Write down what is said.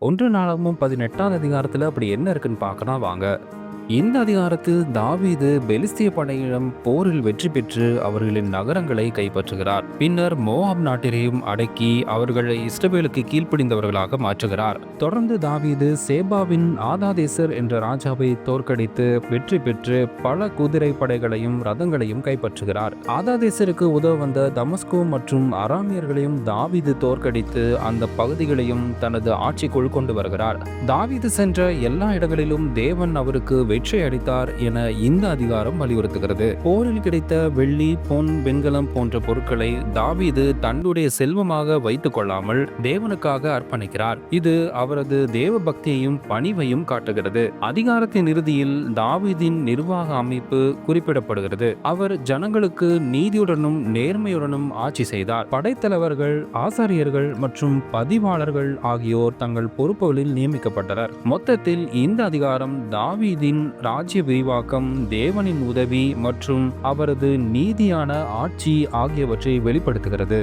1 நாளாகமம் 18ஆம் அதிகாரத்துல அப்படி என்ன இருக்குன்னு பார்க்கலாம் வாங்க. இந்த அதிகாரத்தில் தாவீது பெலிஸ்திய படையிடம் போரில் வெற்றி பெற்று அவர்களின் நகரங்களை கைப்பற்றுகிறார். பின்னர் மோவாப் நாட்டினையும் அடக்கி அவர்களை இஸ்ரவேலுக்கு கீழ்ப்படிந்தவர்களாக மாற்றுகிறார். தொடர்ந்து தாவீது சேபாவின் ஆதாதேசர் என்ற ராஜாவை தோற்கடித்து வெற்றி பெற்று பல குதிரை படைகளையும் ரதங்களையும் கைப்பற்றுகிறார். ஆதாதேசருக்கு உதவ வந்த தமஸ்கோ மற்றும் அராமியர்களையும் தாவீது தோற்கடித்து அந்த பகுதிகளையும் தனது ஆட்சிக்குள் கொண்டு வருகிறார். தாவீது சென்ற எல்லா இடங்களிலும் தேவன் அவருக்கு வெற்றி அளித்தார் என இந்த அதிகாரம் வலியுறுத்துகிறது. போரில் கிடைத்த வெள்ளி, பொன், வெண்கலம் போன்ற பொருட்களை தாவீது தன்னுடைய செல்வமாக வைத்துக் கொள்ளாமல் தேவனுக்காக அர்ப்பணிக்கிறார். இது அவரது தேவ பக்தியையும் பணிவையும் காட்டுகிறது. அதிகாரத்தின் இறுதியில் தாவீதின் நிர்வாக அமைப்பு குறிப்பிடப்படுகிறது. அவர் ஜனங்களுக்கு நீதியுடனும் நேர்மையுடனும் ஆட்சி செய்தார். படைத்தலைவர்கள், ஆசாரியர்கள் மற்றும் பதிவாளர்கள் ஆகியோர் தங்கள் பொறுப்புகளில் நியமிக்கப்பட்டனர். மொத்தத்தில் இந்த அதிகாரம் தாவீதின் ராஜ்ய விரிவாக்கம், தேவனின் உதவி மற்றும் அவரது நீதியான ஆட்சி ஆகியவற்றை வெளிப்படுத்துகிறது.